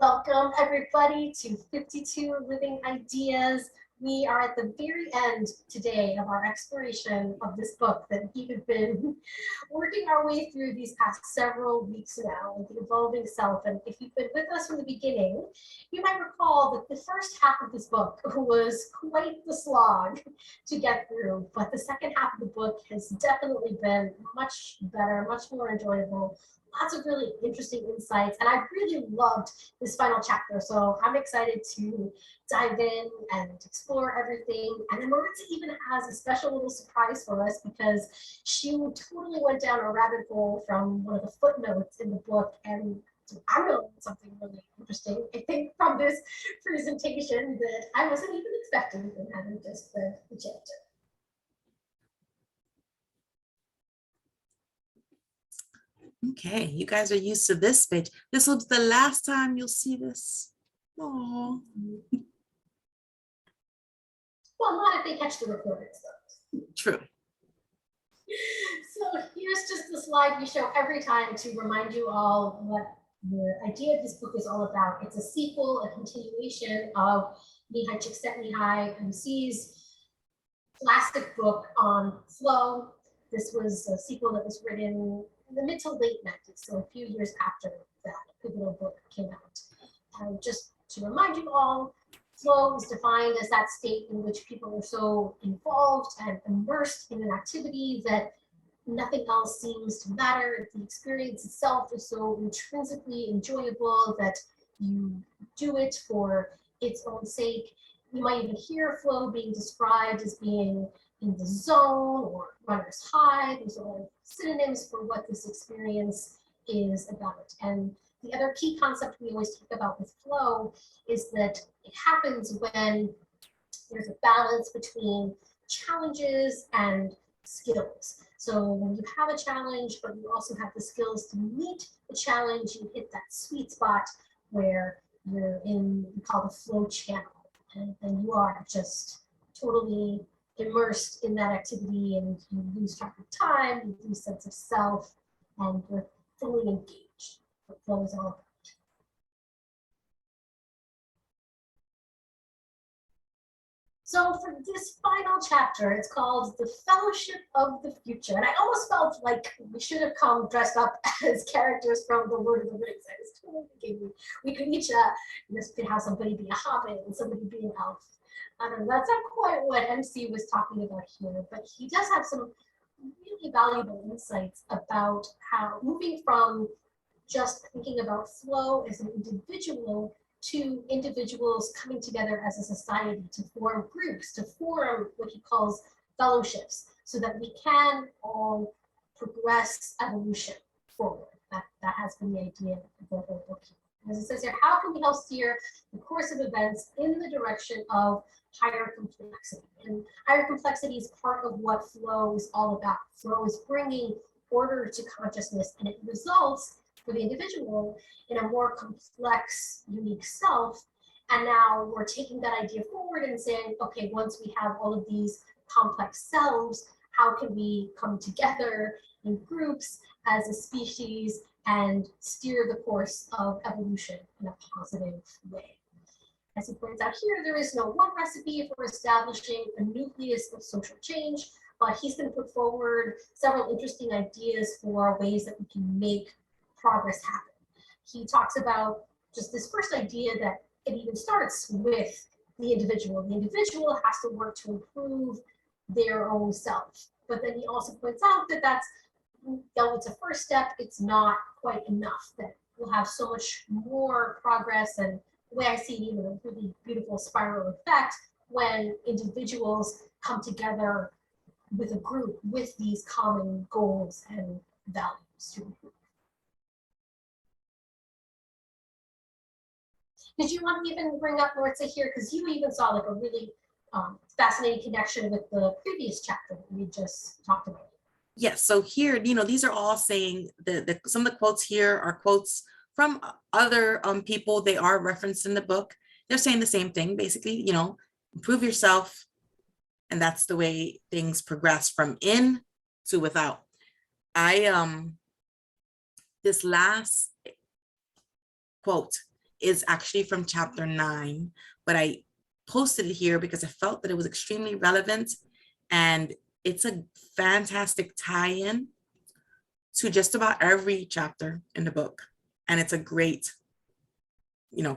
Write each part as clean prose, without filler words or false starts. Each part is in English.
Welcome, everybody, to 52 Living Ideas. We are at the very end today of our exploration of this book that we have been working our way through these past several weeks now, The Evolving Self. And if you've been with us from the beginning, you might recall that the first half of this book was quite the slog to get through, but the second half of the book has definitely been much better, much more enjoyable. Lots of really interesting insights, and I really loved this final chapter. So I'm excited to dive in and explore everything. And then Maritza even has a special little surprise for us because she totally went down a rabbit hole from one of the footnotes in the book. And I learned something really interesting, I think, from this presentation that I wasn't even expecting from having just read the chapter. Okay, you guys are used to this page. This will be the last time you'll see this. Oh. Well, not if they catch the recording stuff. True. So here's just the slide we show every time to remind you all what the idea of this book is all about. It's a sequel, a continuation of Mihai Csikszentmihalyi MC's classic book on flow. This was a sequel that was written in the mid to late 90s, so a few years after that pivotal book came out. And just to remind you all, flow is defined as that state in which people are so involved and immersed in an activity that nothing else seems to matter. The experience itself is so intrinsically enjoyable that you do it for its own sake. You might even hear flow being described as being in the zone or runner's high. These are all synonyms for what this experience is about. And the other key concept we always talk about with flow is that it happens when there's a balance between challenges and skills. So when you have a challenge, but you also have the skills to meet the challenge, you hit that sweet spot where you're in, we call the flow channel. And then you are just totally immersed in that activity, and you lose track of time, you lose sense of self, and you're fully engaged. What flow is all about. So for this final chapter, it's called The Fellowship of the Future. And I almost felt like we should have come dressed up as characters from The Lord of the Rings. I was totally thinking we could each, could have somebody be a hobbit and somebody be an elf. I don't know, that's not quite what MC was talking about here, but he does have some really valuable insights about how moving from just thinking about flow as an individual to individuals coming together as a society to form groups, to form what he calls fellowships, so that we can all progress evolution forward. That has been the idea of the whole book here. As it says here, how can we help steer the course of events in the direction of higher complexity? And higher complexity is part of what flow is all about. Flow is bringing order to consciousness, and it results for the individual in a more complex, unique self. And now we're taking that idea forward and saying, okay, once we have all of these complex selves, how can we come together in groups as a species and steer the course of evolution in a positive way? As he points out here, there is no one recipe for establishing a nucleus of social change, but he's going to put forward several interesting ideas for ways that we can make progress happen. He talks about just this first idea that it even starts with the individual. The individual has to work to improve their own self. But then he also points out that that's, though it's a first step, it's not quite enough, that we'll have so much more progress, and the way I see it, even a really beautiful spiral effect when individuals come together with a group with these common goals and values to improve. Did you want to even bring up Maritza here? Because you even saw like a really fascinating connection with the previous chapter that we just talked about. Yes, so here, these are all saying some of the quotes here are quotes from other people. They are referenced in the book. They're saying the same thing, basically, improve yourself. And that's the way things progress from in to without. This last quote is actually from chapter 9, but I posted it here because I felt that it was extremely relevant, and it's a fantastic tie-in to just about every chapter in the book. And it's a great,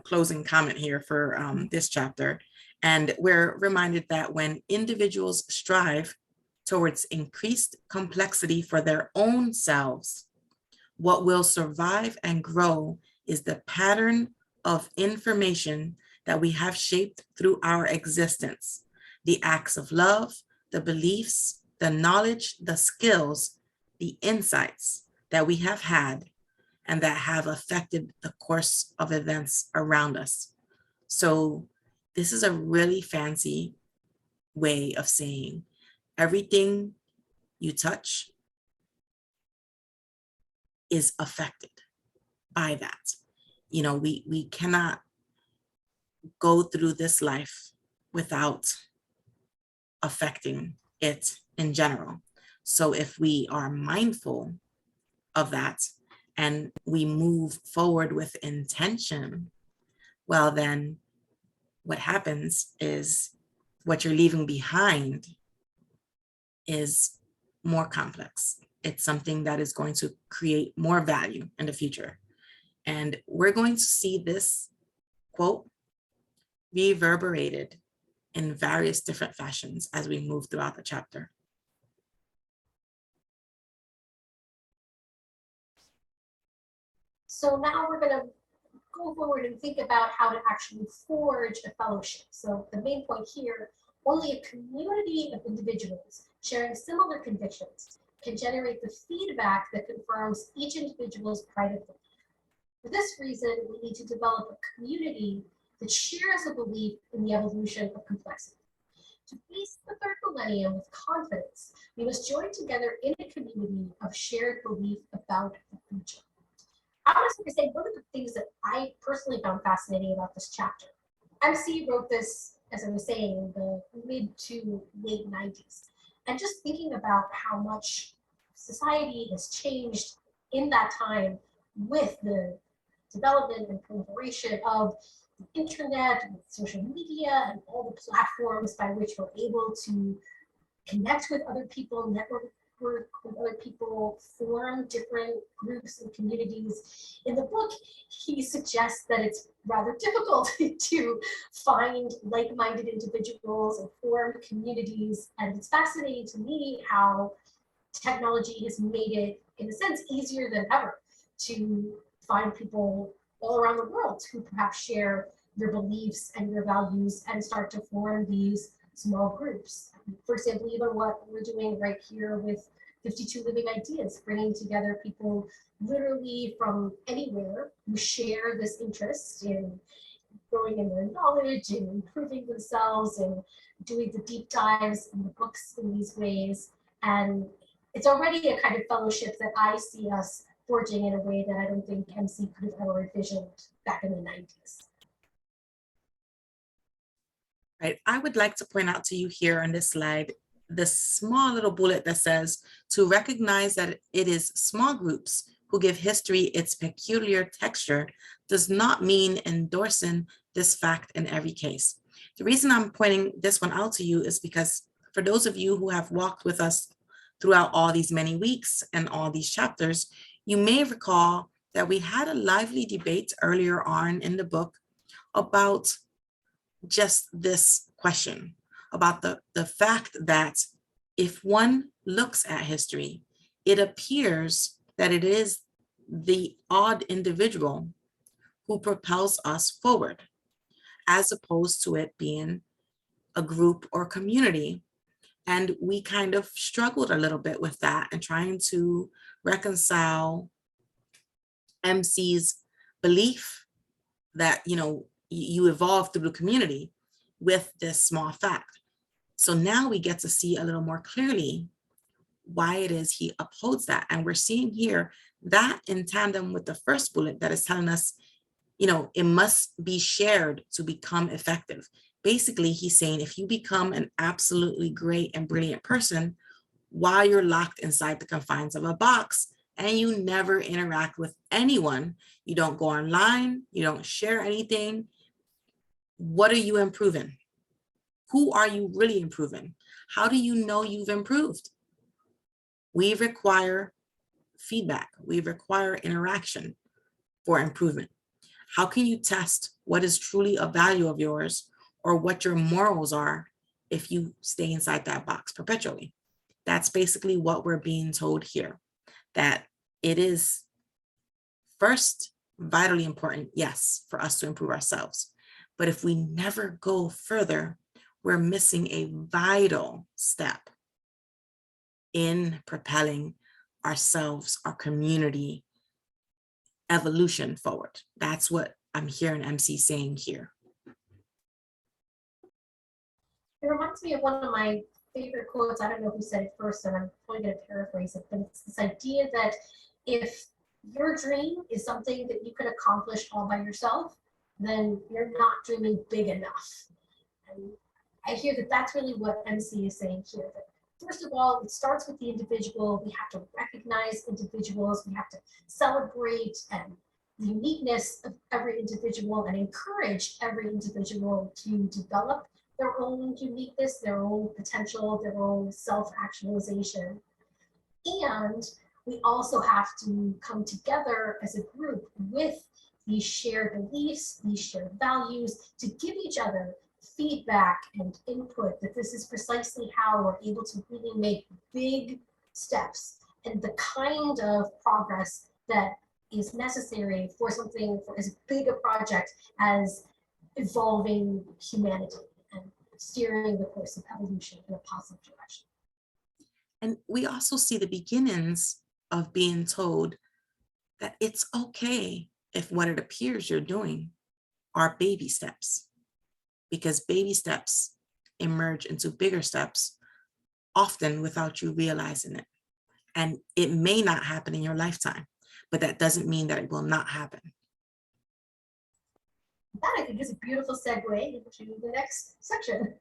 closing comment here for this chapter. And we're reminded that when individuals strive towards increased complexity for their own selves, what will survive and grow is the pattern of information that we have shaped through our existence, the acts of love, the beliefs, the knowledge, the skills, the insights that we have had and that have affected the course of events around us. So this is a really fancy way of saying everything you touch is affected by that. We cannot go through this life without affecting it in general. So if we are mindful of that and we move forward with intention, well, then what happens is what you're leaving behind is more complex. It's something that is going to create more value in the future. And we're going to see this quote reverberated in various different fashions as we move throughout the chapter. So now we're going to go forward and think about how to actually forge a fellowship. So the main point here, only a community of individuals sharing similar convictions can generate the feedback that confirms each individual's private belief. For this reason, we need to develop a community that shares a belief in the evolution of complexity. To face the third millennium with confidence, we must join together in a community of shared belief about the future. I want to say one of the things that I personally found fascinating about this chapter. MC wrote this, as I was saying, in the mid to late 90s. And just thinking about how much society has changed in that time with the development and proliferation of the internet and social media and all the platforms by which we're able to connect with other people, network with other people, form different groups and communities. In the book, he suggests that it's rather difficult to find like-minded individuals and form communities. And it's fascinating to me how technology has made it, in a sense, easier than ever to find people all around the world who perhaps share your beliefs and your values and start to form these small groups. For example, even what we're doing right here with 52 Living Ideas, bringing together people literally from anywhere who share this interest in growing in their knowledge and improving themselves and doing the deep dives in the books in these ways. And it's already a kind of fellowship that I see us forging in a way that I don't think MC could have ever envisioned back in the 90s. Right. I would like to point out to you here on this slide, the small little bullet that says to recognize that it is small groups who give history its peculiar texture does not mean endorsing this fact in every case. The reason I'm pointing this one out to you is because for those of you who have walked with us throughout all these many weeks and all these chapters, you may recall that we had a lively debate earlier on in the book about just this question, about the fact that if one looks at history, it appears that it is the odd individual who propels us forward, as opposed to it being a group or community. And we kind of struggled a little bit with that and trying to reconcile MC's belief that, you evolve through the community with this small fact. So now we get to see a little more clearly why it is he upholds that. And we're seeing here that in tandem with the first bullet that is telling us, it must be shared to become effective. Basically, he's saying if you become an absolutely great and brilliant person while you're locked inside the confines of a box and you never interact with anyone, you don't go online, you don't share anything, what are you improving? Who are you really improving? How do you know you've improved? We require feedback. We require interaction for improvement. How can you test what is truly a value of yours or what your morals are if you stay inside that box perpetually? That's basically what we're being told here, that it is first vitally important, yes, for us to improve ourselves. But if we never go further, we're missing a vital step in propelling ourselves, our community, evolution forward. That's what I'm hearing MC saying here. It reminds me of one of my favorite quotes. I don't know who said it first, and I'm probably going to paraphrase it, but it's this idea that if your dream is something that you can accomplish all by yourself, then you're not dreaming big enough. And I hear that that's really what MC is saying here. That first of all, it starts with the individual. We have to recognize individuals. We have to celebrate and the uniqueness of every individual and encourage every individual to develop their own uniqueness, their own potential, their own self-actualization. And we also have to come together as a group with these shared beliefs, these shared values, to give each other feedback and input that this is precisely how we're able to really make big steps and the kind of progress that is necessary for something, for as big a project as evolving humanity and steering the course of evolution in a positive direction. And we also see the beginnings of being told that it's okay if what it appears you're doing are baby steps, because baby steps emerge into bigger steps, often without you realizing it. And it may not happen in your lifetime, but that doesn't mean that it will not happen. That I think is a beautiful segue into the next section,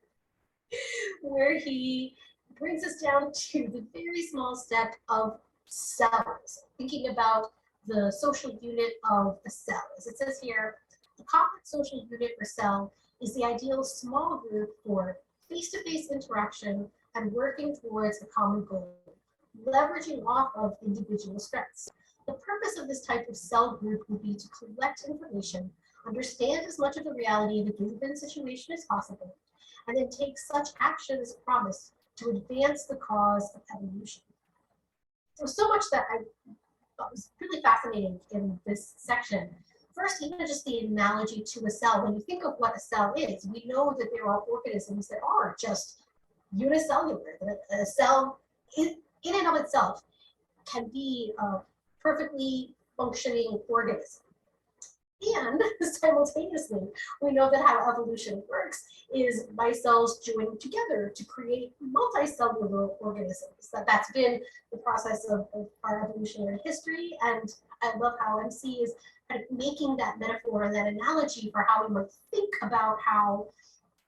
where he brings us down to the very small step of cells, thinking about the social unit of a cell. As it says here, the complex social unit or cell is the ideal small group for face-to-face interaction and working towards a common goal, leveraging off of individual strengths. The purpose of this type of cell group would be to collect information, understand as much of the reality of a given situation as possible, and then take such action as promised to advance the cause of evolution. There's so much that I thought was really fascinating in this section. First, even just the analogy to a cell. When you think of what a cell is, we know that there are organisms that are just unicellular. A cell in and of itself can be a perfectly functioning organism. And simultaneously, we know that how evolution works is by cells joining together to create multicellular organisms. That's been the process of our evolutionary history. And I love how MC is kind of making that metaphor and that analogy for how we might think about how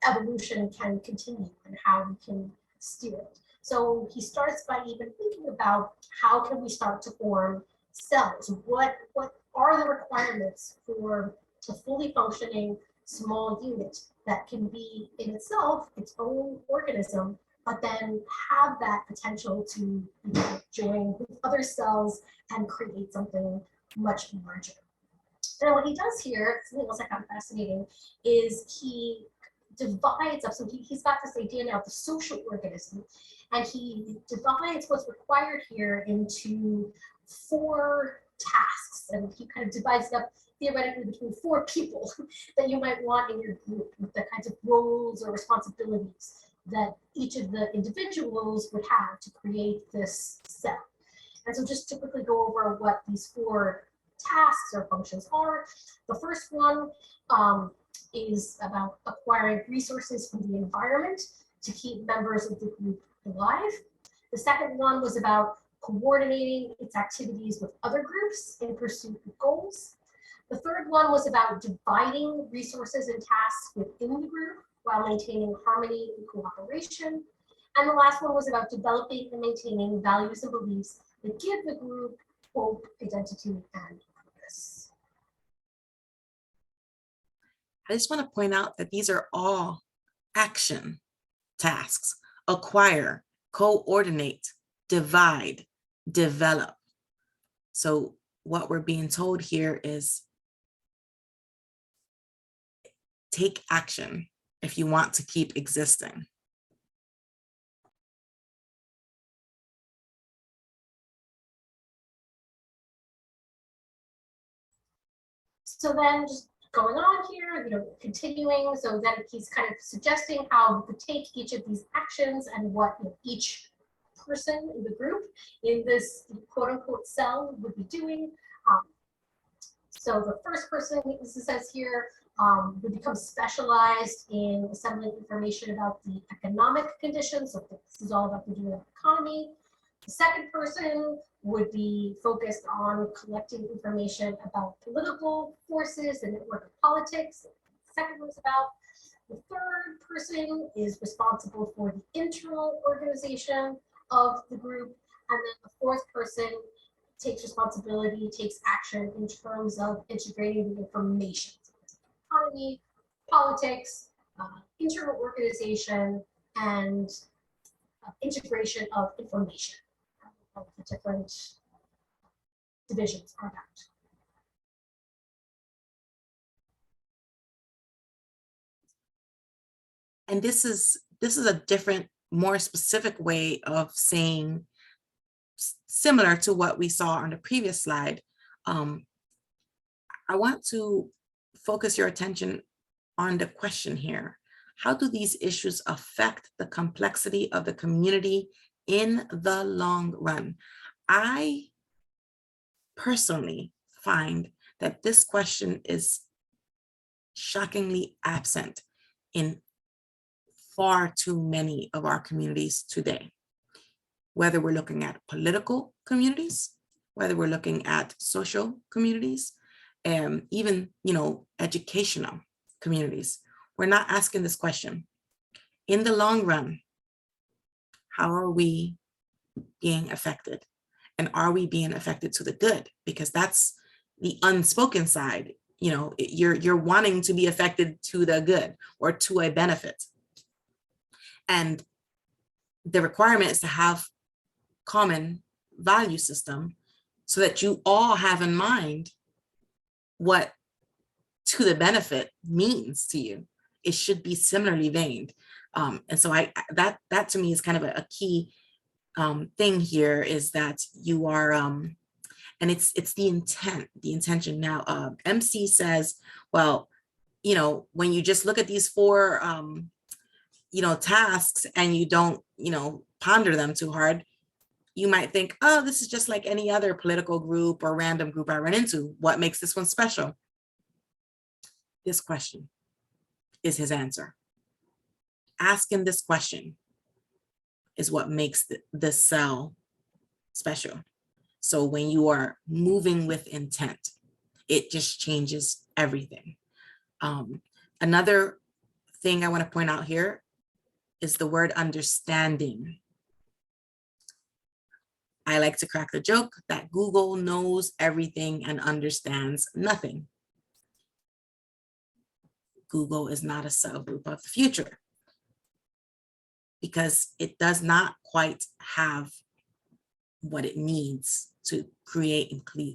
evolution can continue and how we can steer it. So he starts by even thinking about how can we start to form cells? What are the requirements for a fully functioning small unit that can be in itself its own organism, but then have that potential to join with other cells and create something much larger. And what he does here, something else I found fascinating, is he divides up, so he's got this idea now of the social organism, and he divides what's required here into 4 tasks, and he kind of divides it up theoretically between 4 people that you might want in your group, with the kinds of roles or responsibilities that each of the individuals would have to create this cell. And so just to quickly go over what these 4 tasks or functions are. The first one is about acquiring resources from the environment to keep members of the group alive. The second one was about coordinating its activities with other groups in pursuit of goals. The third one was about dividing resources and tasks within the group while maintaining harmony and cooperation. And the last one was about developing and maintaining values and beliefs that give the group hope, identity, and purpose. I just want to point out that these are all action tasks: acquire, coordinate, divide, develop. So what we're being told here is take action if you want to keep existing. So then just going on here, continuing, so then he's kind of suggesting how we could take each of these actions and what each person in the group in this quote unquote cell would be doing. So the first person, this says here, would become specialized in assembling information about the economic conditions. So this is all about the economy. The second person would be focused on collecting information about political forces and network of politics. The second one's about. The third person is responsible for the internal organization of the group. And then the fourth person takes responsibility, takes action in terms of integrating the information. So economy, politics, internal organization, and integration of information. Of the different divisions are about. And this is a different, more specific way of saying, similar to what we saw on the previous slide. I want to focus your attention on the question here. How do these issues affect the complexity of the community in the long run? I personally find that this question is shockingly absent in far too many of our communities today. Whether we're looking at political communities, whether we're looking at social communities, and even, educational communities, we're not asking this question. In the long run, how are we being affected? And are we being affected to the good? Because that's the unspoken side. You're wanting to be affected to the good or to a benefit. And the requirement is to have common value system so that you all have in mind what to the benefit means to you. It should be similarly veined. And so that to me is kind of a key thing here, is that you are, and it's the intention. Now, MC says, well, when you just look at these four, tasks and you don't, ponder them too hard, you might think, oh, this is just like any other political group or random group I run into. What makes this one special? This question is his answer. Asking this question is what makes the cell special. So when you are moving with intent, it just changes everything. Another thing I want to point out here is the word understanding. I like to crack the joke that Google knows everything and understands nothing. Google is not a cell group of the future because it does not quite have what it needs to create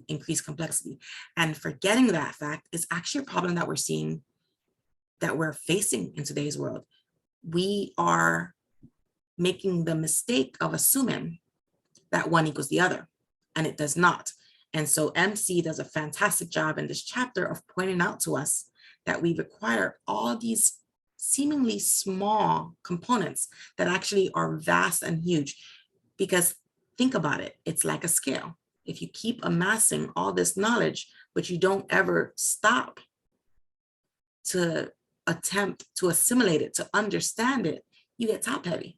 increased complexity. And forgetting that fact is actually a problem that we're facing in today's world. We are making the mistake of assuming that one equals the other, and it does not. And so MC does a fantastic job in this chapter of pointing out to us that we require all these seemingly small components that actually are vast and huge. Because think about it, it's like a scale. If you keep amassing all this knowledge, but you don't ever stop to attempt to assimilate it, to understand it, you get top heavy.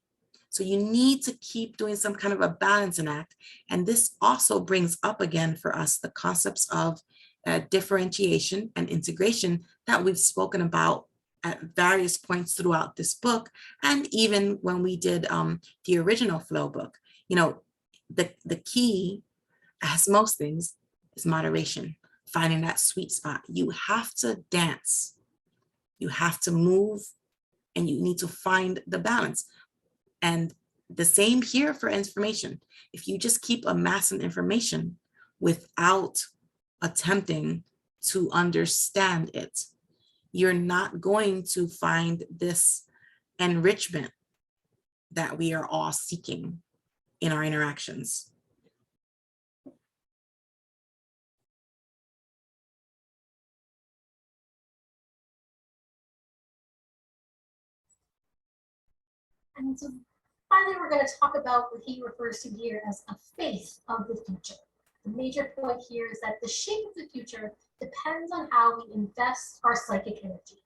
So you need to keep doing some kind of a balancing act. And this also brings up again for us the concepts of differentiation and integration that we've spoken about at various points throughout this book. And even when we did the original Flow book, the key as most things, is moderation, finding that sweet spot. You have to dance, you have to move, and you need to find the balance. And the same here for information. If you just keep amassing information without attempting to understand it, you're not going to find this enrichment that we are all seeking in our interactions. And so finally, we're going to talk about what he refers to here as a faith of the future. The major point here is that the shape of the future depends on how we invest our psychic energy.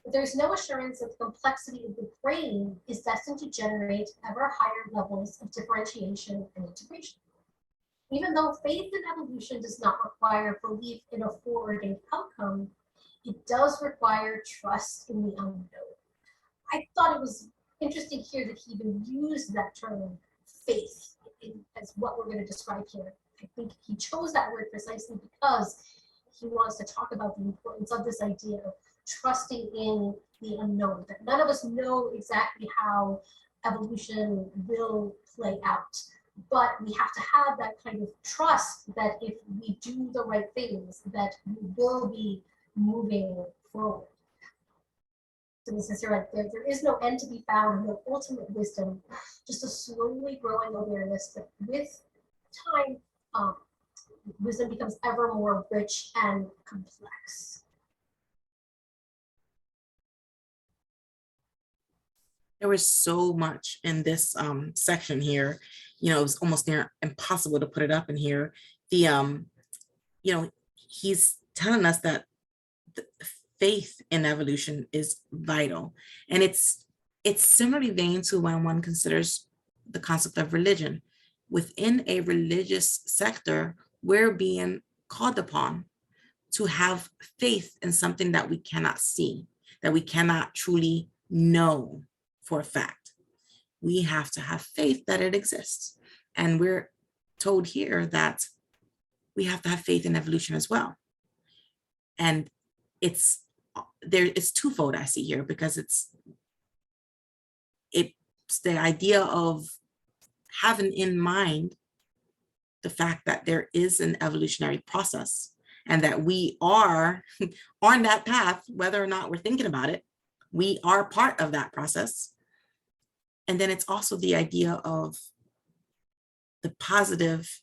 But there's no assurance that the complexity of the brain is destined to generate ever higher levels of differentiation and integration. Even though faith in evolution does not require belief in a foreordained outcome, it does require trust in the unknown. I thought it was interesting here that he even used that term faith as what we're going to describe here. I think he chose that word precisely because he wants to talk about the importance of this idea of trusting in the unknown, that none of us know exactly how evolution will play out. But we have to have that kind of trust that if we do the right things, that we will be moving forward. So this is right, there is no end to be found, no ultimate wisdom, just a slowly growing awareness that with time, wisdom becomes ever more rich and complex. There was so much in this section here. You know, it was almost near impossible to put it up in here. The you know, he's telling us that the faith in evolution is vital, and it's similarly vain to when one considers the concept of religion. Within a religious sector, we're being called upon to have faith in something that we cannot see, that we cannot truly know for a fact. We have to have faith that it exists. And we're told here that we have to have faith in evolution as well. And it's twofold I see here, because it's the idea of having in mind the fact that there is an evolutionary process and that we are on that path, whether or not we're thinking about it. We are part of that process. And then it's also the idea of the positive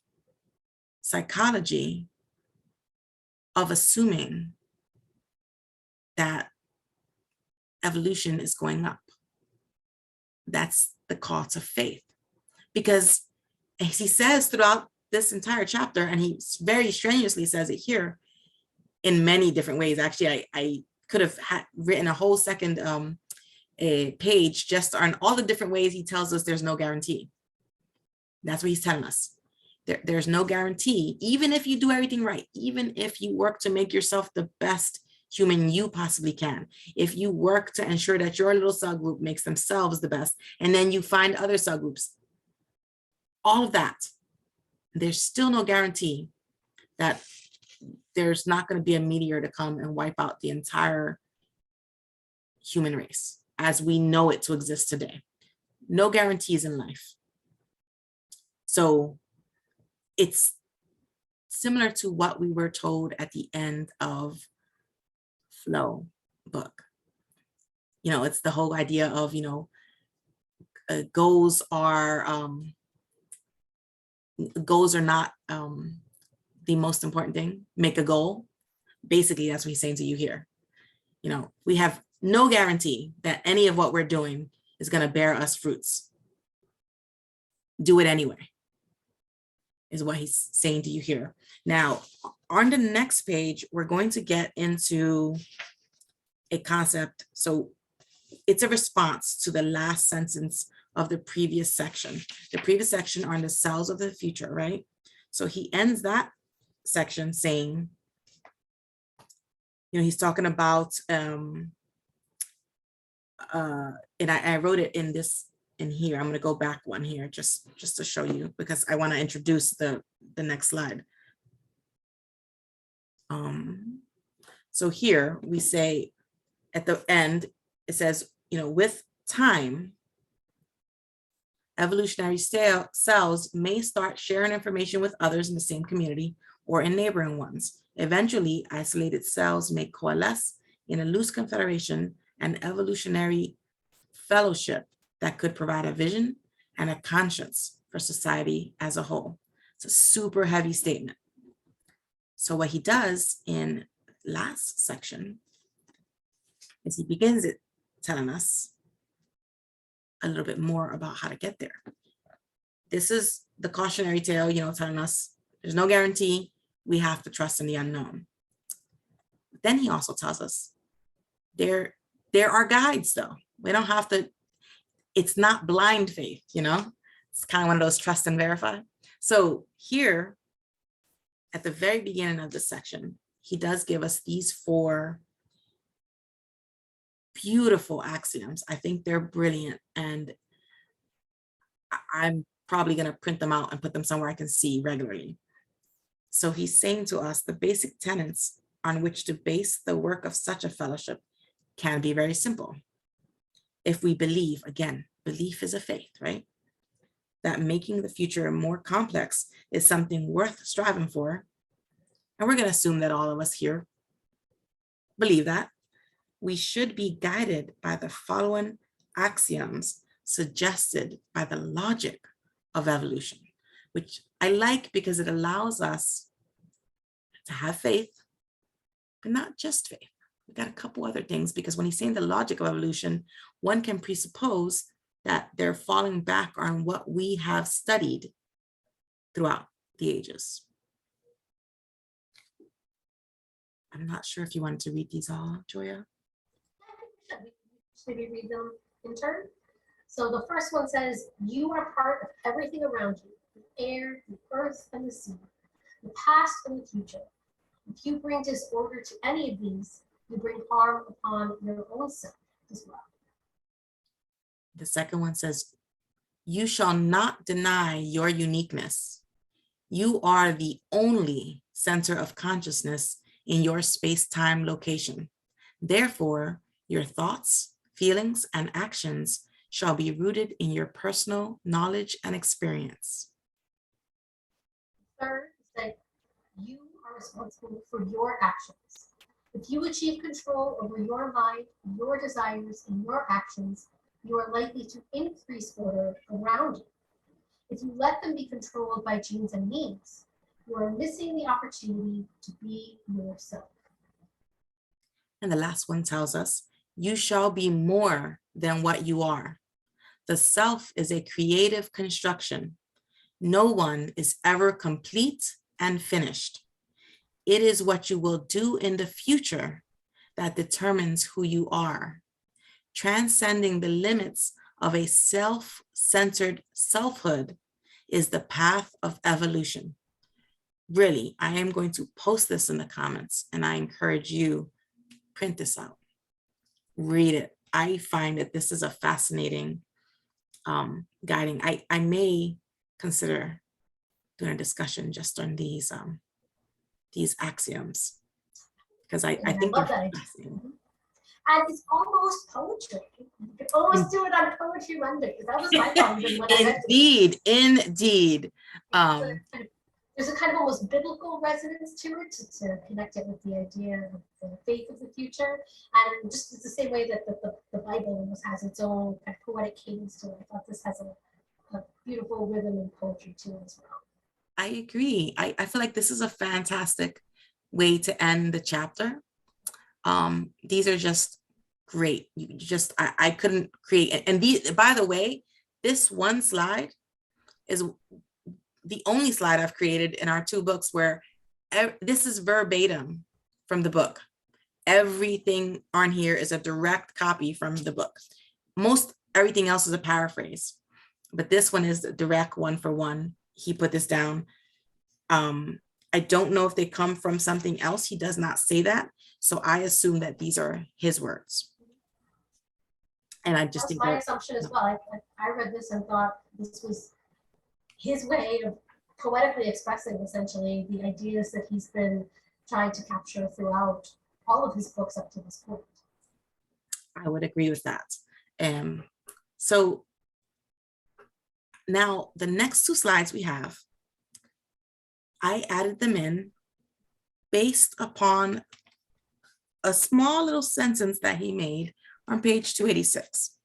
psychology of assuming that evolution is going up. That's the call to faith. Because as he says throughout this entire chapter, and he very strenuously says it here in many different ways. Actually, I could have written a whole second a page just on all the different ways he tells us there's no guarantee. That's what he's telling us. There's no guarantee, even if you do everything right, even if you work to make yourself the best human you possibly can, if you work to ensure that your little subgroup makes themselves the best, and then you find other subgroups, all of that, there's still no guarantee that there's not going to be a meteor to come and wipe out the entire human race as we know it to exist today. No guarantees in life. So it's similar to what we were told at the end of Flow book. You know, it's the whole idea of, you know, goals are not the most important thing. Make a goal. Basically, that's what he's saying to you here. You know, we have no guarantee that any of what we're doing is going to bear us fruits. Do it anyway, is what he's saying to you here. Now, on the next page, we're going to get into a concept. So it's a response to the last sentence of the previous section. The previous section are on the cells of the future, right? So he ends that section saying, you know, he's talking about, and I wrote it in in here. I'm going to go back one here just to show you, because I want to introduce the next slide. So here we say at the end, it says, with time, evolutionary cells may start sharing information with others in the same community or in neighboring ones. Eventually, isolated cells may coalesce in a loose confederation and evolutionary fellowship that could provide a vision and a conscience for society as a whole. It's a super heavy statement. So what he does in last section is he begins it telling us a little bit more about how to get there. This is the cautionary tale, telling us there's no guarantee, we have to trust in the unknown. But then he also tells us there are guides though. We don't have to, it's not blind faith, It's kind of one of those trust and verify. So here at the very beginning of this section, he does give us these 4 beautiful axioms. I think they're brilliant, and I'm probably going to print them out and put them somewhere I can see regularly. So he's saying to us the basic tenets on which to base the work of such a fellowship can be very simple. If we believe, again, belief is a faith, right? That making the future more complex is something worth striving for. And we're going to assume that all of us here believe that. We should be guided by the following axioms suggested by the logic of evolution, which I like because it allows us to have faith, but not just faith. We've got a couple other things, because when he's saying the logic of evolution, one can presuppose that they're falling back on what we have studied throughout the ages. I'm not sure if you wanted to read these all, Joya. Should we read them in turn? So the first one says, you are part of everything around you, the air, the earth, and the sea, the past and the future. If you bring disorder to any of these, you bring harm upon your own self as well. The second one says, you shall not deny your uniqueness. You are the only center of consciousness in your space-time location. Therefore, your thoughts, feelings, and actions shall be rooted in your personal knowledge and experience. Third is that you are responsible for your actions. If you achieve control over your mind, your desires, and your actions, you are likely to increase order around you. If you let them be controlled by genes and needs, you are missing the opportunity to be yourself. And the last one tells us, you shall be more than what you are. The self is a creative construction. No one is ever complete and finished. It is what you will do in the future that determines who you are. Transcending the limits of a self-centered selfhood is the path of evolution. Really, I am going to post this in the comments, and I encourage you, print this out, read it. I find that this is a fascinating guiding. I may consider doing a discussion just on these axioms, because I think they're fascinating. And it's almost poetry. You could almost do it on Poetry Monday. That was my problem. Indeed. There's a kind of almost biblical resonance to it, to connect it with the idea of the faith of the future. And just it's the same way that the Bible almost has its own kind of poetic cadence to it. I thought this has a beautiful rhythm in poetry too as well. I agree. I feel like this is a fantastic way to end the chapter. These are just great. I couldn't create, and these, by the way, this one slide is the only slide I've created in our 2 books where this is verbatim from the book. Everything on here is a direct copy from the book. Most everything else is a paraphrase, but this one is the direct one for one. He put this down. I don't know if they come from something else. He does not say that. So I assume that these are his words. And I just That's think my that, assumption as no, well. I read this and thought this was his way of poetically expressing essentially the ideas that he's been trying to capture throughout all of his books up to this point. I would agree with that. So now the next two slides we have, I added them in based upon a small little sentence that he made on page 286.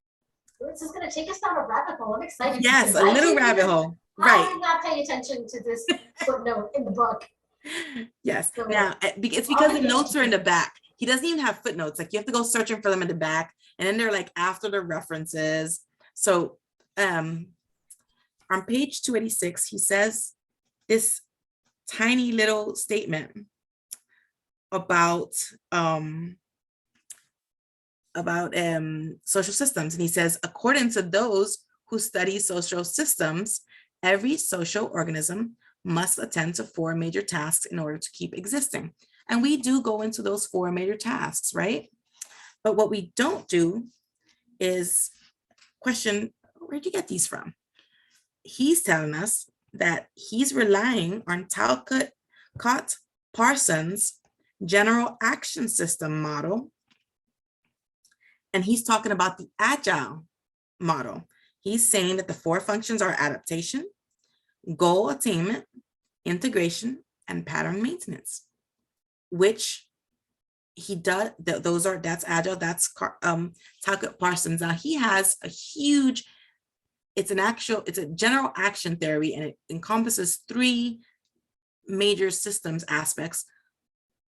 This is going to take us down a rabbit hole. I'm excited. Yes, a because I little didn't rabbit even- hole. I Right. did not pay attention to this footnote in the book. Yes. So, Now, it's I'll because be the notes are in the interested. back. He doesn't even have footnotes. Like you have to go searching for them in the back, and then they're like after the references. So on page 286, he says this tiny little statement about social systems. And he says, according to those who study social systems, every social organism must attend to 4 major tasks in order to keep existing. And we do go into those 4 major tasks, right? But what we don't do is question, where'd you get these from? He's telling us that he's relying on Talcott Parsons' general action system model. And he's talking about the agile model. He's saying that the 4 functions are adaptation, goal attainment, integration, and pattern maintenance, which he does. That's agile. That's Talcott Parsons. Now he has a huge. It's a general action theory, and it encompasses 3 major systems aspects.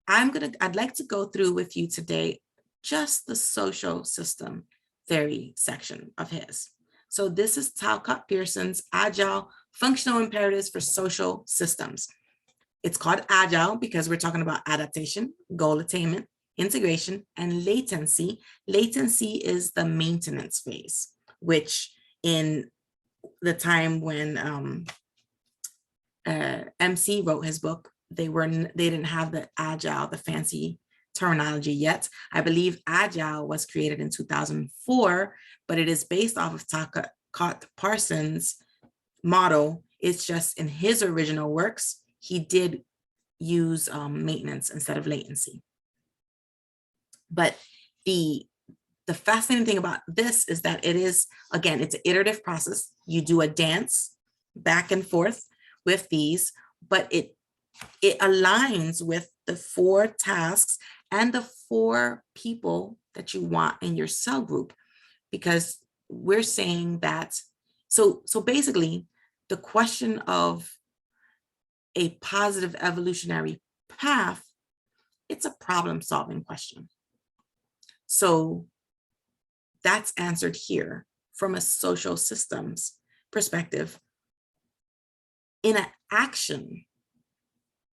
I'd like to go through with you today just the social system theory section of his. So this is Talcott Parsons' Agile Functional Imperatives for Social Systems. It's called Agile because we're talking about adaptation, goal attainment, integration, and latency. Latency is the maintenance phase, which in the time when MC wrote his book, they didn't have the agile, the fancy terminology yet. I believe agile was created in 2004, but it is based off of Talcott Parsons' model. It's just in his original works, he did use maintenance instead of latency. But the fascinating thing about this is that it is, again, it's an iterative process. You do a dance back and forth with these, but it aligns with the 4 tasks and the 4 people that you want in your cell group, because we're saying that, so basically the question of a positive evolutionary path, it's a problem-solving question. So that's answered here from a social systems perspective in an action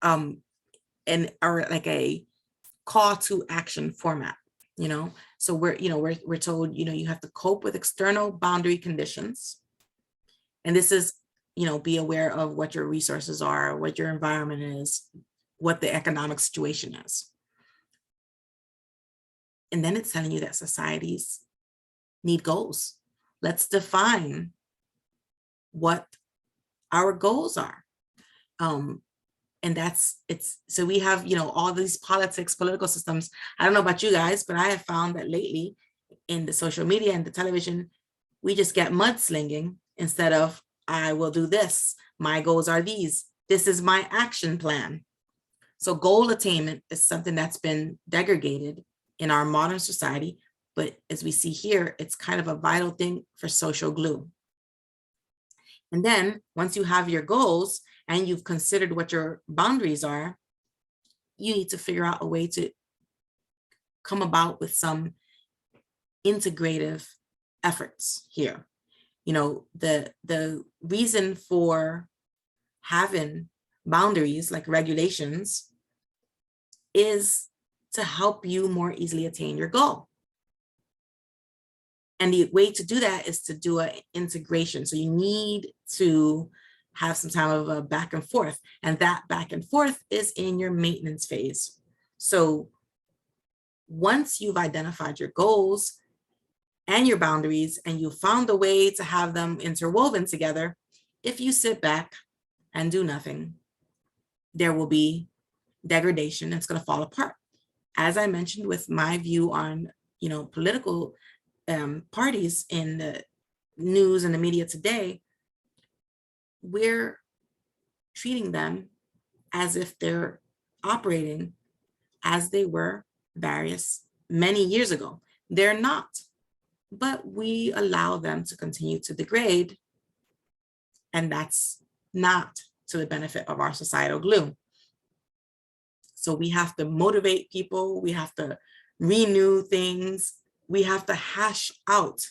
or like a call to action format, so we're told, you have to cope with external boundary conditions. And this is, be aware of what your resources are, what your environment is, what the economic situation is. And then it's telling you that societies need goals. Let's define what our goals are. And so we have, all these political systems. I don't know about you guys, but I have found that lately in the social media and the television, we just get mudslinging instead of, I will do this. My goals are these. This is my action plan. So goal attainment is something that's been degraded in our modern society. But as we see here, it's kind of a vital thing for social glue. And then once you have your goals and you've considered what your boundaries are, you need to figure out a way to come about with some integrative efforts here. The reason for having boundaries like regulations is to help you more easily attain your goal. And the way to do that is to do an integration. So you need to have some time of a back and forth, and that back and forth is in your maintenance phase. So once you've identified your goals, and your boundaries, and you found a way to have them interwoven together, if you sit back and do nothing, there will be degradation. It's going to fall apart. As I mentioned with my view on, political parties in the news and the media today, we're treating them as if they're operating as they were many years ago. They're not, but we allow them to continue to degrade, and that's not to the benefit of our societal glue. So we have to motivate people, we have to renew things, we have to hash out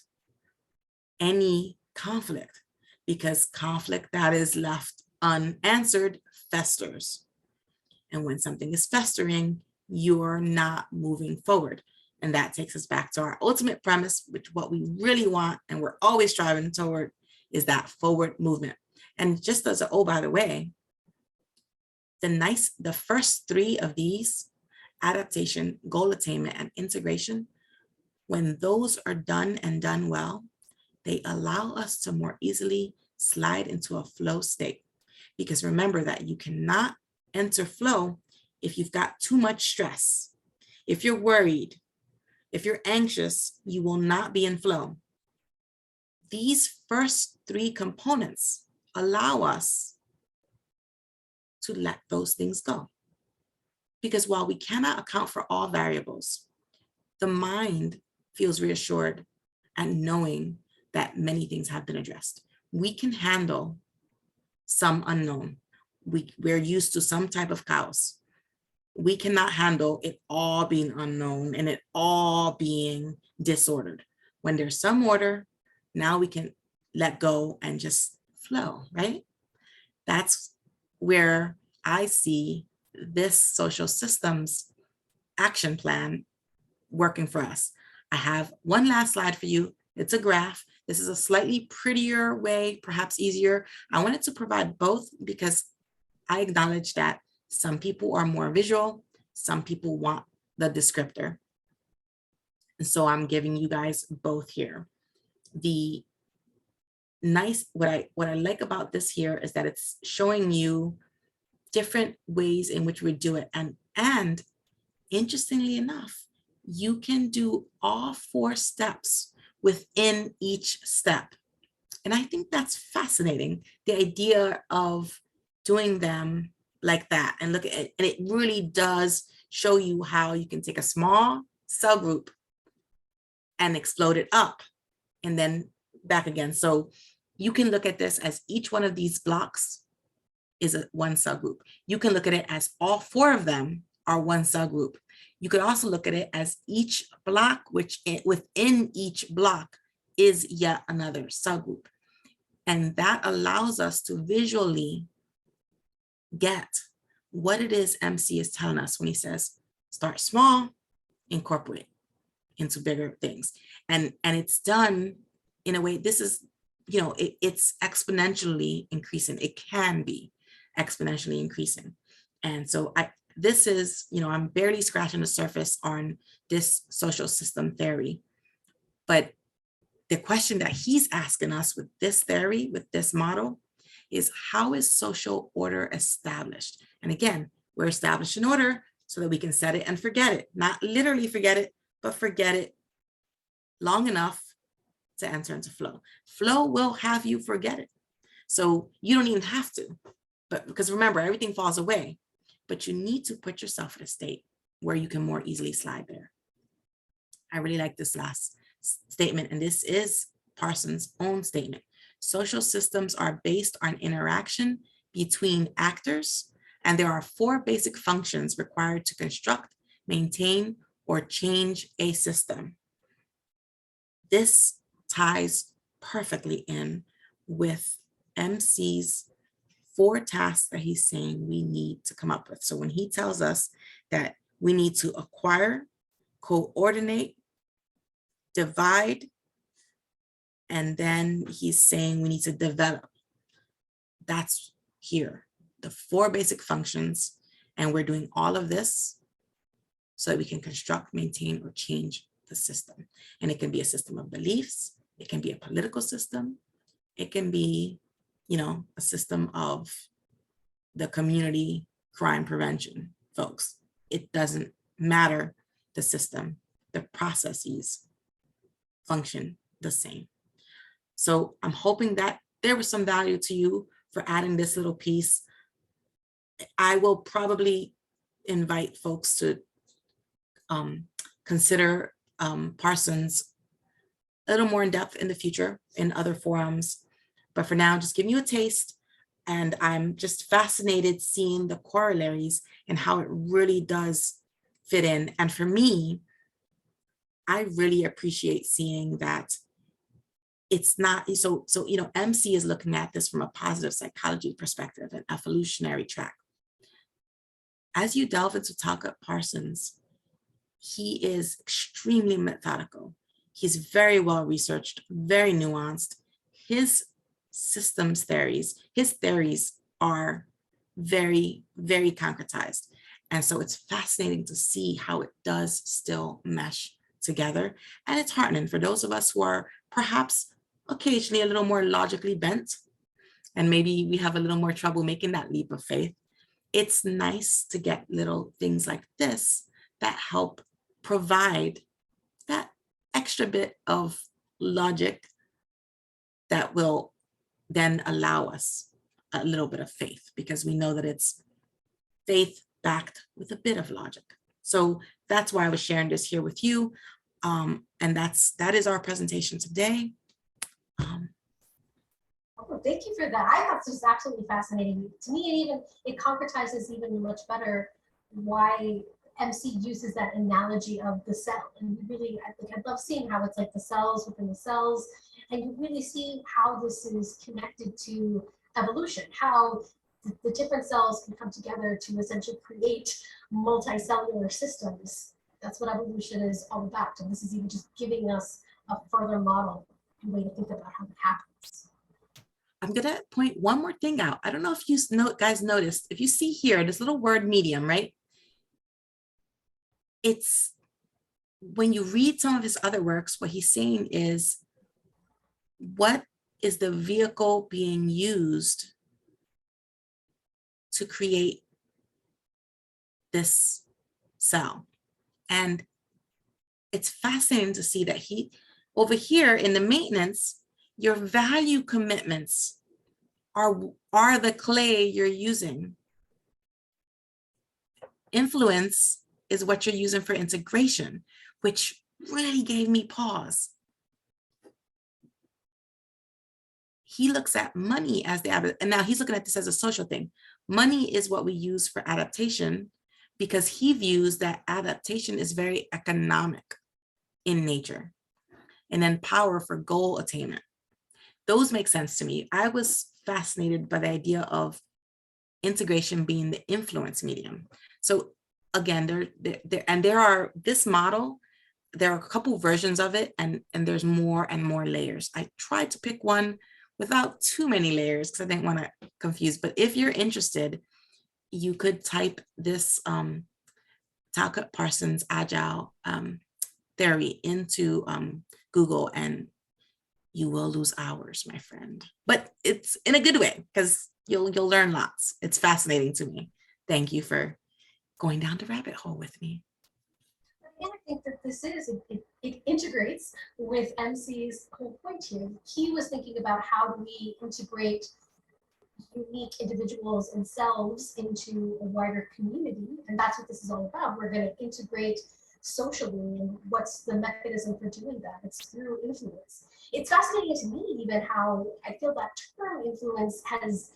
any conflict, because conflict that is left unanswered festers. And when something is festering, you're not moving forward. And that takes us back to our ultimate premise, which what we really want and we're always striving toward is that forward movement. And just as oh, by the way, the first three of these, adaptation, goal attainment, and integration, when those are done and done well, they allow us to more easily slide into a flow state. Because remember that you cannot enter flow if you've got too much stress. If you're worried, if you're anxious, you will not be in flow. These first three components allow us to let those things go. Because while we cannot account for all variables, the mind feels reassured at knowing that many things have been addressed. We can handle some unknown. We're used to some type of chaos. We cannot handle it all being unknown and it all being disordered. When there's some order, now we can let go and just flow, right? That's where I see this social systems action plan working for us. I have one last slide for you. It's a graph. This is a slightly prettier way, perhaps easier. I wanted to provide both because I acknowledge that some people are more visual, some people want the descriptor. And so I'm giving you guys both here. The nice, what I like about this here is that it's showing you different ways in which we do it. And interestingly enough, you can do all 4 steps within each step. And I think that's fascinating, the idea of doing them like that and look at it. And it really does show you how you can take a small cell group and explode it up and then back again. So you can look at this as each one of these blocks is one cell group. You can look at it as all 4 of them are one cell group. You could also look at it as each block, which within each block is yet another cell group. And that allows us to visually get what it is MC is telling us when he says, start small, incorporate into bigger things. And it's done in a way, this is, it's exponentially increasing. It can be exponentially increasing. And so this is, I'm barely scratching the surface on this social system theory, but the question that he's asking us with this theory, with this model, is how is social order established? And again, we're establishing order so that we can set it and forget it, not literally forget it, but forget it long enough to enter into flow. Flow will have you forget it. So you don't even have to, but because remember, everything falls away, but you need to put yourself in a state where you can more easily slide there. I really like this last statement, and this is Parsons' own statement. Social systems are based on interaction between actors, and there are 4 basic functions required to construct, maintain, or change a system. This ties perfectly in with MC's 4 tasks that he's saying we need to come up with. So when he tells us that we need to acquire, coordinate, divide, and then he's saying we need to develop. That's here, the 4 basic functions. And we're doing all of this so that we can construct, maintain, or change the system. And it can be a system of beliefs, it can be a political system, it can be, a system of the community crime prevention folks. It doesn't matter the system, the processes function the same. So I'm hoping that there was some value to you for adding this little piece. I will probably invite folks to consider Parsons a little more in depth in the future in other forums. But for now, just giving you a taste. And I'm just fascinated seeing the corollaries and how it really does fit in. And for me, I really appreciate seeing that it's not, so MC is looking at this from a positive psychology perspective, an evolutionary track. As you delve into Talcott Parsons, he is extremely methodical. He's very well researched, very nuanced. His systems theories, his theories are very, very concretized. And so it's fascinating to see how it does still mesh together. And it's heartening for those of us who are perhaps occasionally a little more logically bent, and maybe we have a little more trouble making that leap of faith. It's nice to get little things like this that help provide that extra bit of logic that will then allow us a little bit of faith, because we know that it's faith backed with a bit of logic. So that's why I was sharing this here with you. And that is our presentation today. Oh, thank you for that. I thought this was absolutely fascinating. To me, it concretizes even much better why MC uses that analogy of the cell. And really, I love seeing how it's like the cells within the cells, and you really see how this is connected to evolution, how the different cells can come together to essentially create multicellular systems. That's what evolution is all about. And this is even just giving us a further model, a way to think about how it happens. I'm going to point one more thing out. I don't know if you guys noticed, if you see here, this little word medium, right? It's when you read some of his other works, what he's saying is, what is the vehicle being used to create this cell? And it's fascinating to see that he, over here in the maintenance, your value commitments are the clay you're using. Influence is what you're using for integration, which really gave me pause. He looks at money as and now he's looking at this as a social thing. Money is what we use for adaptation, because he views that adaptation is very economic in nature. And then power for goal attainment. Those make sense to me. I was fascinated by the idea of integration being the influence medium. So again, this model, there are a couple versions of it, and there's more and more layers. I tried to pick one without too many layers because I didn't want to confuse, but if you're interested, you could type this Talcott Parsons Agile theory into Google, and you will lose hours, my friend. But it's in a good way, because you'll learn lots. It's fascinating to me. Thank you for going down the rabbit hole with me. And I think that this it integrates with MC's whole point here. He was thinking about how do we integrate unique individuals and selves into a wider community, and that's what this is all about. We're going to integrate socially, and what's the mechanism for doing that? It's through influence. It's fascinating to me even how I feel that term influence has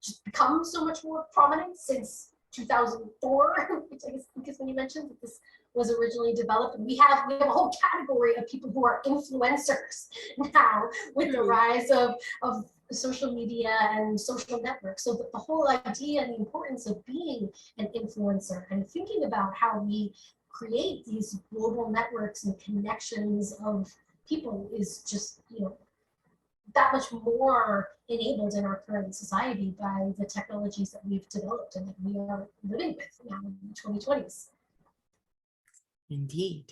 just become so much more prominent since 2004, which I guess when you mentioned that this was originally developed. And we have a whole category of people who are influencers now with the rise of social media and social networks. So the whole idea and the importance of being an influencer and thinking about how we create these global networks and connections of people is just, that much more enabled in our current society by the technologies that we've developed and that we are living with now in the 2020s. Indeed.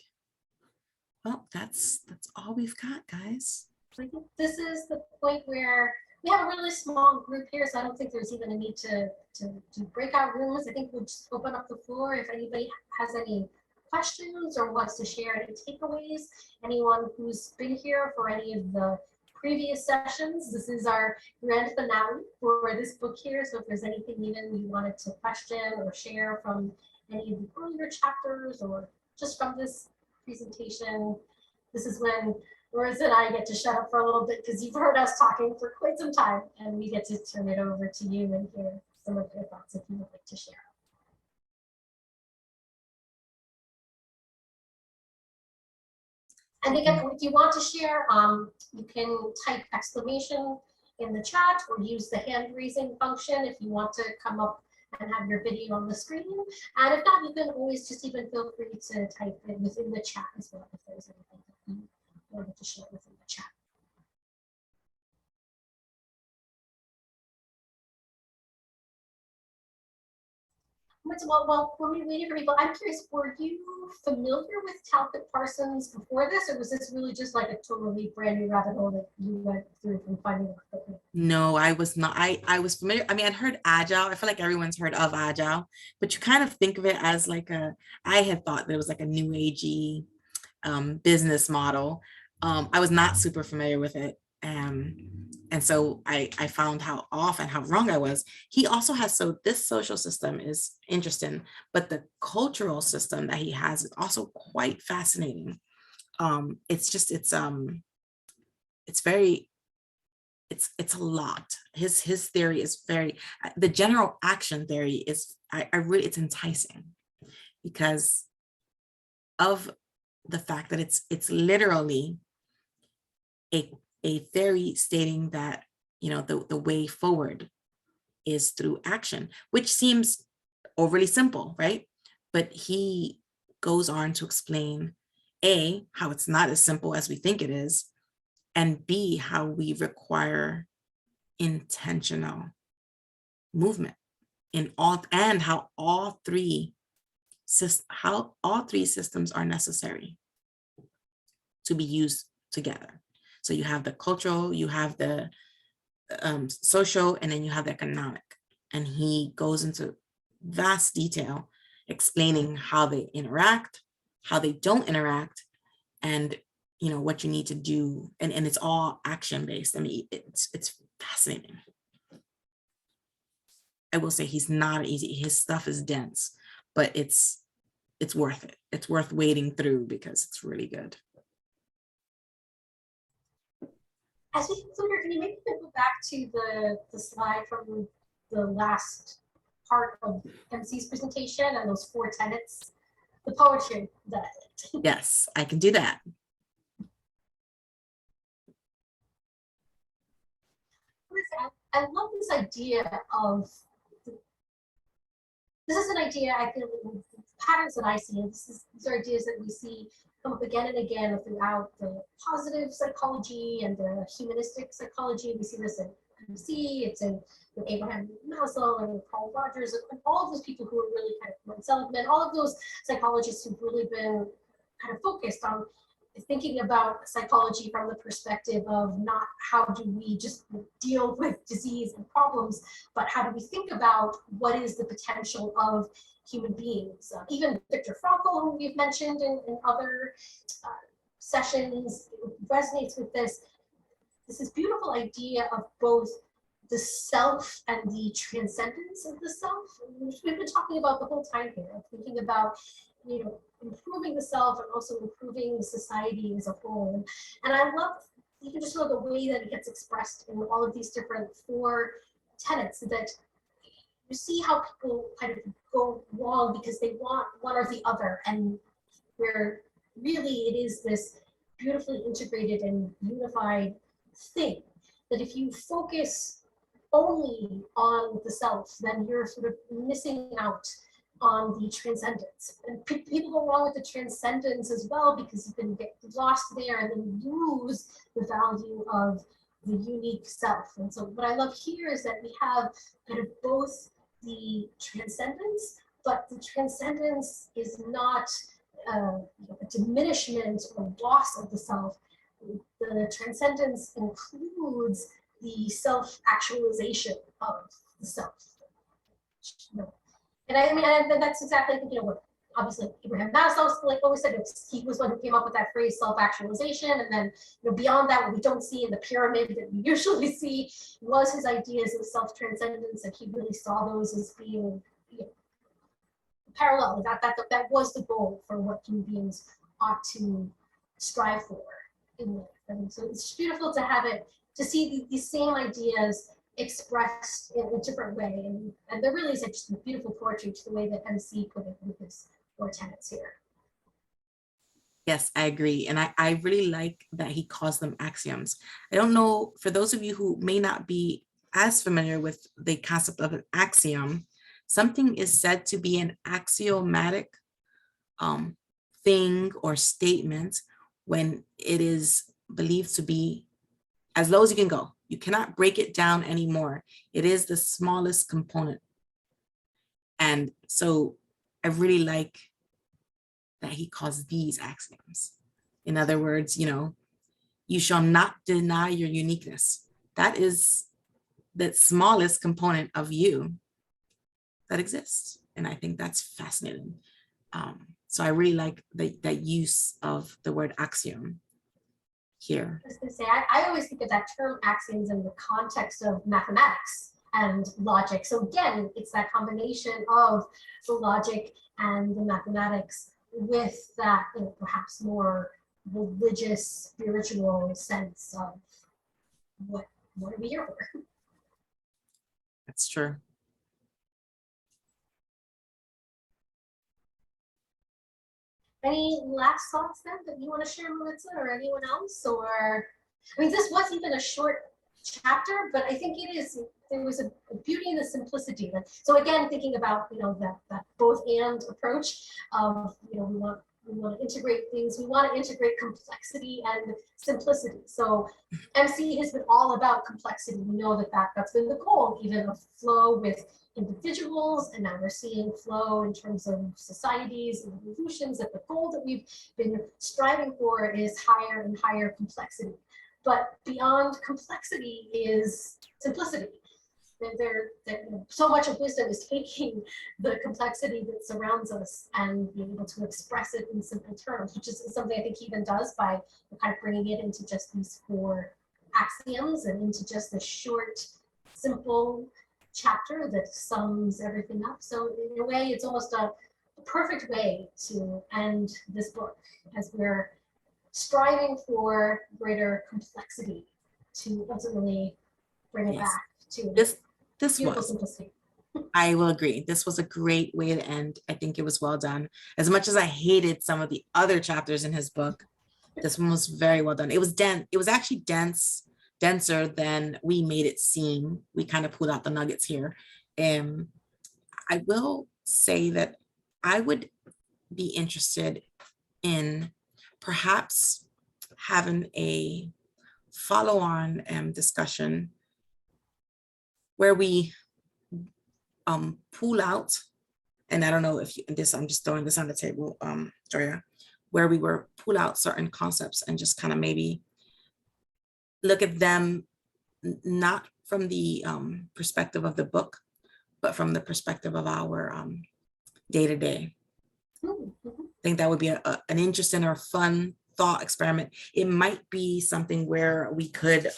Well, that's all we've got, guys. I think this is the point where we have a really small group here, so I don't think there's even a need to break out rooms. I think we'll just open up the floor if anybody has any questions or wants to share any takeaways. Anyone who's been here for any of the previous sessions, this is our grand finale for this book here. So if there's anything even you wanted to question or share from any of the earlier chapters or just from this presentation, this is when Marissa and I get to shut up for a little bit because you've heard us talking for quite some time, and we get to turn it over to you and hear some of your thoughts if you would like to share. And again, if you want to share, you can type exclamation in the chat or use the hand raising function if you want to come up and have your video on the screen. And if not, you can always just even feel free to type it within the chat as well if there's anything that you wanted to share within the chat. Well, when we waited for people, I'm curious, were you familiar with Talcott Parsons before this, or was this really just like a totally brand new rabbit hole that you went through from finding out? No, I was not. I was familiar. I mean, I'd heard Agile. I feel like everyone's heard of Agile, but you kind of think of it as like I had thought that it was like a new agey business model. I was not super familiar with it. And so I found how off and how wrong I was. He also has, so this social system is interesting, but the cultural system that he has is also quite fascinating. It's a lot. His theory is very, the general action theory is, I really, it's enticing because of the fact that it's literally a theory stating that, you know, the way forward is through action, which seems overly simple, right? But he goes on to explain A, how it's not as simple as we think it is, and B, how we require intentional movement in all, and how all three systems are necessary to be used together. So you have the cultural, you have the social, and then you have the economic. And he goes into vast detail explaining how they interact, how they don't interact, and you know what you need to do. And it's all action based. I mean, it's fascinating. I will say he's not easy. His stuff is dense, but it's worth it. It's worth wading through because it's really good. As we conclude, can you maybe go back to the slide from the last part of MC's presentation and those 4 tenets, the poetry that. Yes, I can do that. I love this idea of, this is an idea I feel patterns that I see, and these are ideas that we see come up again and again throughout the positive psychology and the humanistic psychology. We see this in MC, it's in Abraham Maslow and Carl Rogers, and all of those people who are really kind of Seligman, all of those psychologists who've really been kind of focused on thinking about psychology from the perspective of not how do we just deal with disease and problems, but how do we think about what is the potential of human beings. Even Viktor Frankl, who we've mentioned in other sessions, resonates with this. This is beautiful idea of both the self and the transcendence of the self, which we've been talking about the whole time here, thinking about, you know, improving the self and also improving society as a whole. And I love, you can just know the way that it gets expressed in all of these different 4 tenets, that you see how people kind of go wrong because they want one or the other, and where really it is this beautifully integrated and unified thing, that if you focus only on the self, then you're sort of missing out on the transcendence. And people go wrong with the transcendence as well because you can get lost there and then lose the value of the unique self. And so what I love here is that we have kind of both the transcendence, but the transcendence is not a diminishment or loss of the self. The transcendence includes the self-actualization of the self. And I mean, and that's exactly, I think, what obviously Abraham Maslow, like always said, he was one who came up with that phrase self-actualization. And then, beyond that, what we don't see in the pyramid that we usually see was his ideas of self-transcendence, and he really saw those as being parallel. That was the goal for what human beings ought to strive for in life. And so it's beautiful to have it, to see these same ideas expressed in a different way. And there really is just a beautiful poetry to the way that MC put it with his 4 tenets here. Yes, I agree. And I really like that he calls them axioms. I don't know, for those of you who may not be as familiar with the concept of an axiom, something is said to be an axiomatic thing or statement when it is believed to be as low as you can go. You cannot break it down anymore. It is the smallest component. And so I really like that he calls these axioms. In other words, you shall not deny your uniqueness. That is the smallest component of you that exists. And I think that's fascinating. So I really like that use of the word axiom here. I was going to say, I always think of that term axioms in the context of mathematics and logic. So again, it's that combination of the logic and the mathematics with that, perhaps more religious, spiritual sense of what are we here for? That's true. Any last thoughts then that you want to share, Maritza, or anyone else? Or, I mean, this was even a short chapter, but I think there was a beauty in the simplicity. So again, thinking about, that both and approach of, we want to integrate things. We want to integrate complexity and simplicity. So MC has been all about complexity. We know that's been the goal, even of flow with individuals, and now we're seeing flow in terms of societies and revolutions, that the goal that we've been striving for is higher and higher complexity. But beyond complexity is simplicity. So much of wisdom is taking the complexity that surrounds us and being able to express it in simple terms, which is something I think he even does by kind of bringing it into just these 4 axioms and into just a short, simple chapter that sums everything up. So in a way, it's almost a perfect way to end this book, as we're striving for greater complexity to ultimately bring it back to this was simplicity. I will agree. This was a great way to end. I think it was well done. As much as I hated some of the other chapters in his book, this one was very well done. It was dense. It was actually denser than we made it seem. We kind of pulled out the nuggets here. I will say that I would be interested in perhaps having a follow-on discussion where we pull out, and I don't know if I'm just throwing this on the table, Joya, where we were pull out certain concepts and just kind of maybe look at them not from the perspective of the book, but from the perspective of our day-to-day. I think that would be an interesting or fun thought experiment. It might be something where we could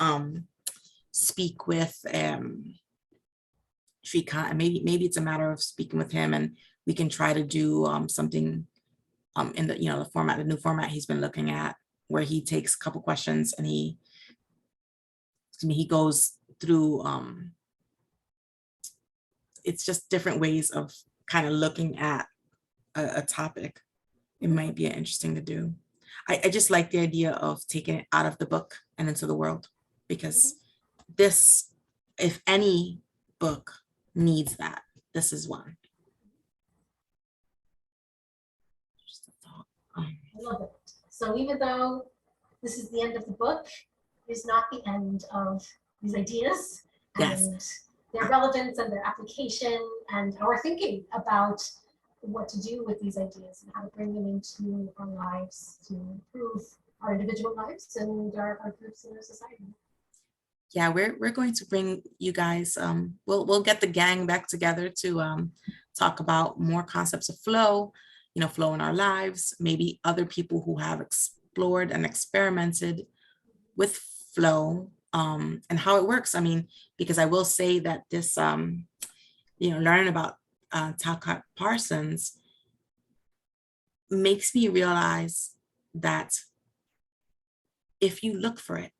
speak with Shrikant, and maybe it's a matter of speaking with him, and we can try to do something in the the new format he's been looking at, where he takes a couple questions and he goes through. It's just different ways of kind of looking at a topic. It might be interesting to do. I just like the idea of taking it out of the book and into the world, because this, if any book needs that, this is one. Just a thought. I love it. So even though this is the end of the book, it's not the end of these ideas and their relevance and their application and our thinking about what to do with these ideas and how to bring them into our lives to improve our individual lives and our groups in our society. Yeah, we're going to bring you guys, we'll get the gang back together to talk about more concepts of flow, flow in our lives, maybe other people who have explored and experimented with flow, and how it works. I mean, because I will say that this, learning about Talcott Parsons makes me realize that if you look for it,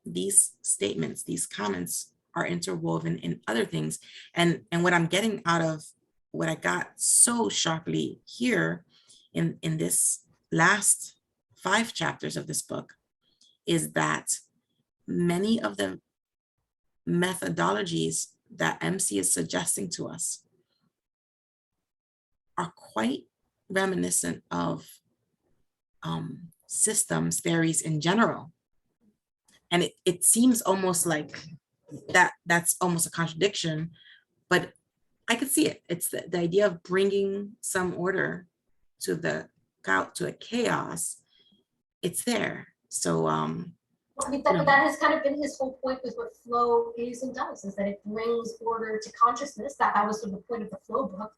these statements, these comments are interwoven in other things. And what I'm getting out of what I got so sharply here in this last 5 chapters of this book is that many of the methodologies that MC is suggesting to us are quite reminiscent of systems theories in general. And it seems almost like that's almost a contradiction, but I could see it. It's the idea of bringing some order to a chaos. It's there. So I mean, that has kind of been his whole point with what flow is and does, is that it brings order to consciousness. That was sort of the point of the flow book.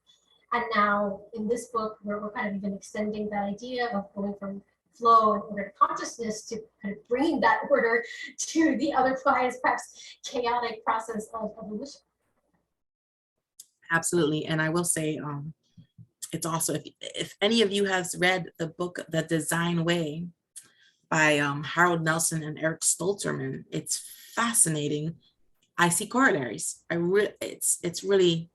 And now in this book, we're kind of even extending that idea of going from flow and order to consciousness to kind of bringing that order to the otherwise perhaps chaotic process of evolution. Absolutely. And I will say, it's also, if any of you has read the book, The Design Way by Harold Nelson and Eric Stolterman, it's fascinating. I see corollaries. It's really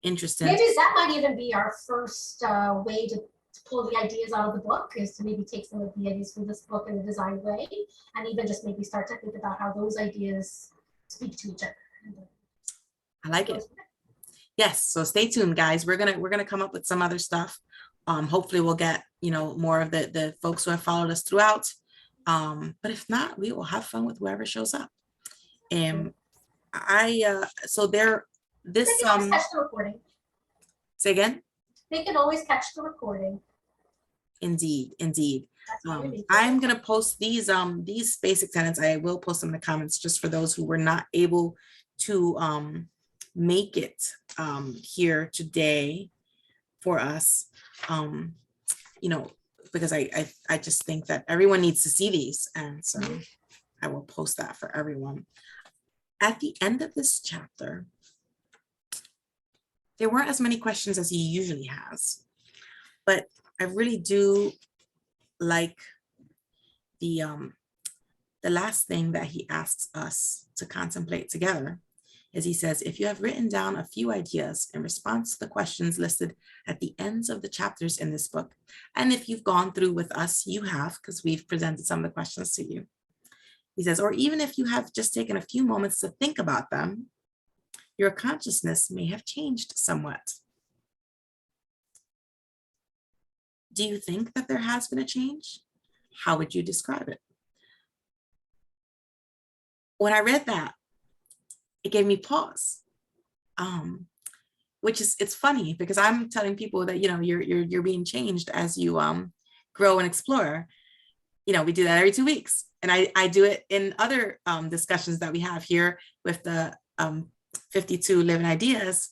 interesting. Maybe that might even be our first way to pull the ideas out of the book, is to maybe take some of the ideas from this book in the Design Way, and even just maybe start to think about how those ideas speak to each other. I like it. Yes, so stay tuned, guys. We're gonna come up with some other stuff. Hopefully we'll get more of the folks who have followed us throughout. But if not, we will have fun with whoever shows up. And so there this they can always catch the recording. Say again? They can always catch the recording. Indeed. I'm gonna post these basic tenets. I will post them in the comments just for those who were not able to make it here today for us, because I just think that everyone needs to see these, and so I will post that for everyone. At the end of this chapter, there weren't as many questions as he usually has, but I really do like the last thing that he asks us to contemplate together. As he says, if you have written down a few ideas in response to the questions listed at the ends of the chapters in this book, and if you've gone through with us, you have, because we've presented some of the questions to you. He says, or even if you have just taken a few moments to think about them, your consciousness may have changed somewhat. Do you think that there has been a change? How would you describe it? When I read that, it gave me pause, which is, it's funny because I'm telling people that, you're being changed as you grow and explore. We do that every 2 weeks. And I do it in other discussions that we have here with the 52 Living Ideas.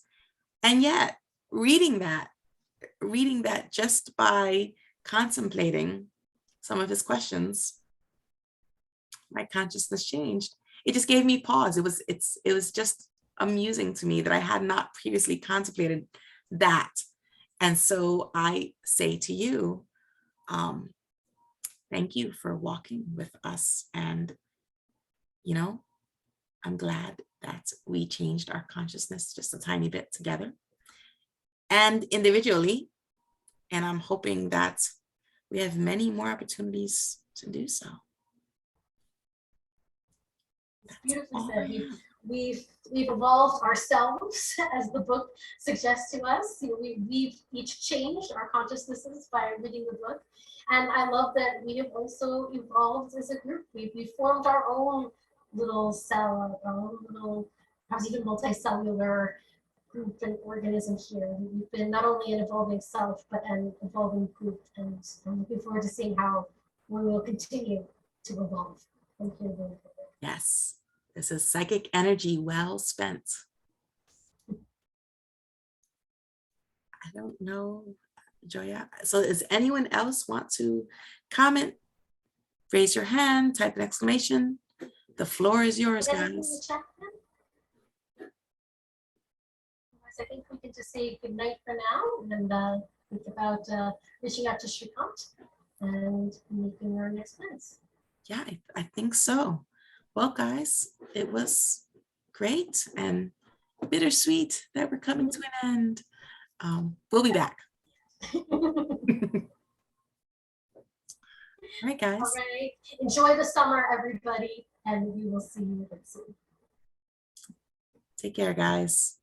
And yet reading that just by contemplating some of his questions, my consciousness changed. It just gave me pause. It was just amusing to me that I had not previously contemplated that. And so I say to you, thank you for walking with us. And, I'm glad that we changed our consciousness just a tiny bit together and individually. And I'm hoping that we have many more opportunities to do so. Beautifully said. We've evolved ourselves, as the book suggests to us. We've each changed our consciousnesses by reading the book, and I love that we have also evolved as a group. We formed our own little cell, our own little, perhaps even multicellular group and organism here. We've been not only an evolving self, but an evolving group, and I'm looking forward to seeing how we will continue to evolve from here going forward. Yes, this is psychic energy well spent. I don't know, Joya. So does anyone else want to comment? Raise your hand, type an exclamation. The floor is yours, Anything in the guys. chat then? Otherwise, I think we can just say good night for now and think about reaching out to Shrikant and making our next plans. Yeah, I think so. Well, guys, it was great and bittersweet that we're coming to an end. We'll be back. All right, guys. All right. Enjoy the summer, everybody, and we will see you soon. Take care, guys.